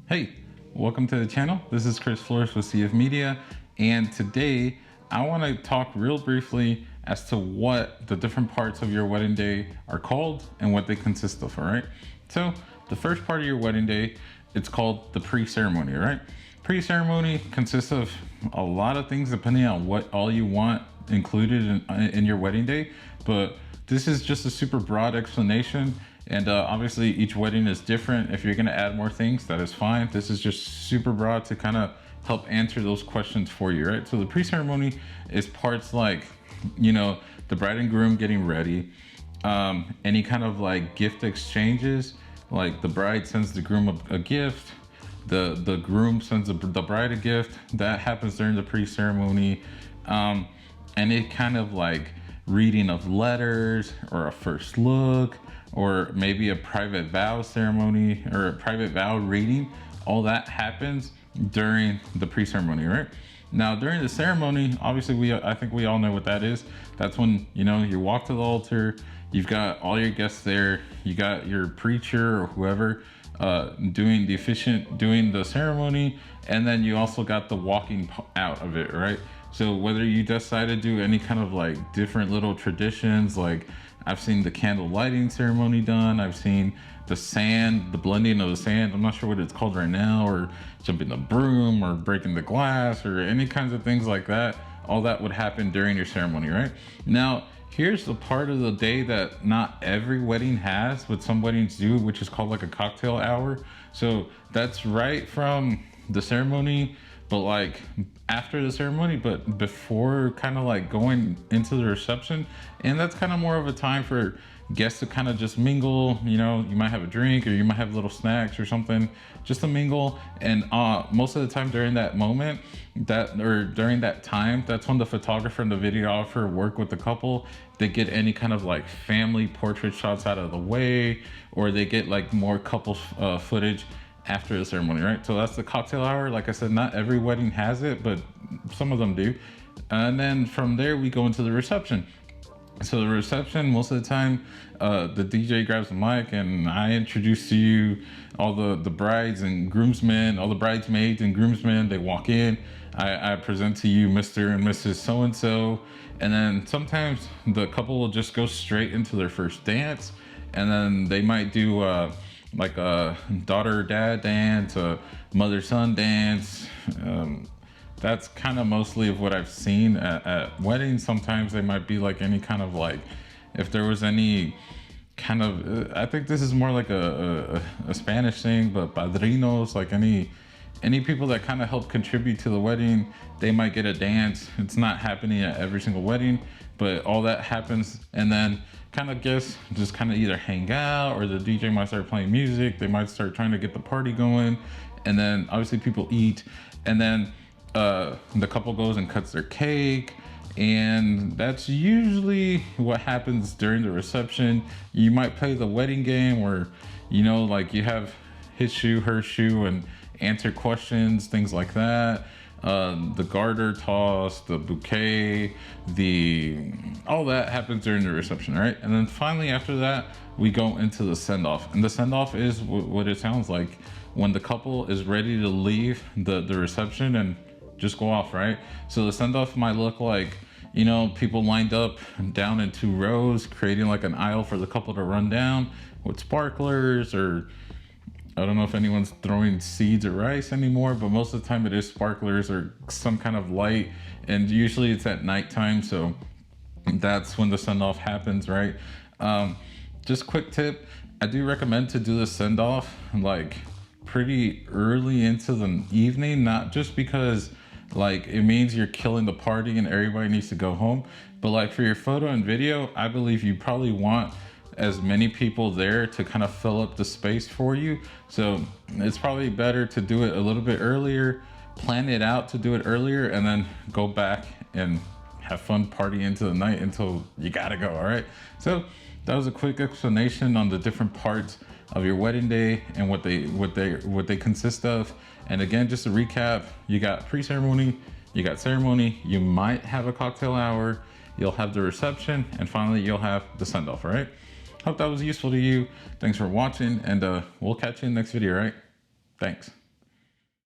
Hey, welcome to the channel. This is Chris Flores with CF Media, and today I want to talk real briefly as to what the different parts of your wedding day are called and what they consist of, all right? So the first part of your wedding day, it's called the pre-ceremony, right? Pre-ceremony consists of a lot of things depending on what all you want included in your wedding day, but this is just a super broad explanation, and obviously each wedding is different. If you're gonna add more things, that is fine. This is just super broad to kind of help answer those questions for you, right? So the pre-ceremony is parts like, you know, the bride and groom getting ready, any kind of like gift exchanges, like the bride sends the groom a gift, the groom sends the bride a gift. That happens during the pre-ceremony. Any kind of like reading of letters or a first look or maybe a private vow ceremony or a private vow reading, all that happens during the pre-ceremony, right? Now during the ceremony, obviously I think we all know what that is. That's when, you know, you walk to the altar, you've got all your guests there, you got your preacher or whoever doing the ceremony, and then you also got the walking out of it, right? So whether you decide to do any kind of like different little traditions, like I've seen the candle lighting ceremony done, I've seen the blending of the sand, I'm not sure what it's called right now, or jumping the broom or breaking the glass or any kinds of things like that, all that would happen during your ceremony, right? Now, here's the part of the day that not every wedding has, but some weddings do, which is called like a cocktail hour. So that's right from the ceremony, but like after the ceremony, but before kind of like going into the reception. And that's kind of more of a time for guests to kind of just mingle. You know, you might have a drink or you might have little snacks or something just to mingle. And most of the time during that moment, during that time, that's when the photographer and the videographer work with the couple. They get any kind of like family portrait shots out of the way, or they get like more couple footage after the ceremony, right? So that's the cocktail hour. Like I said, not every wedding has it, but some of them do. And then from there we go into the reception. So the reception, most of the time, the DJ grabs the mic and I introduce to you all the brides and groomsmen, all the bridesmaids and groomsmen. They walk in, I present to you Mr. and Mrs. So-and-so, and then sometimes the couple will just go straight into their first dance, and then they might do like a daughter-dad dance, a mother-son dance. That's kind of mostly of what I've seen at weddings. Sometimes they might be like any kind of like, if there was any kind of, I think this is more like a Spanish thing, but padrinos, like any people that kind of help contribute to the wedding, they might get a dance. It's not happening at every single wedding, but all that happens. And then kind of guests just kind of either hang out, or the DJ might start playing music. They might start trying to get the party going. And then obviously people eat. And then the couple goes and cuts their cake. And that's usually what happens during the reception. You might play the wedding game where, you know, like you have his shoe, her shoe, and answer questions, things like that. The garter toss, the bouquet, all that happens during the reception, right? And then finally after that, we go into the send-off. And the send-off is what it sounds like, when the couple is ready to leave the reception and just go off, right? So the send-off might look like, you know, people lined up down in 2 rows, creating like an aisle for the couple to run down with sparklers, or I don't know if anyone's throwing seeds or rice anymore, but most of the time it is sparklers or some kind of light. And usually it's at nighttime, so that's when the send-off happens, right? Just quick tip, I do recommend to do the send-off like pretty early into the evening, not just because like it means you're killing the party and everybody needs to go home, but like for your photo and video, I believe you probably want as many people there to kind of fill up the space for you. So it's probably better to do it a little bit earlier, plan it out to do it earlier, and then go back and have fun party into the night until you gotta go. All right, so that was a quick explanation on the different parts of your wedding day and what they consist of. And again, just to recap, you got pre-ceremony, you got ceremony, you might have a cocktail hour, you'll have the reception, and finally you'll have the send-off. All right, hope that was useful to you. Thanks for watching, and we'll catch you in the next video. All right, thanks.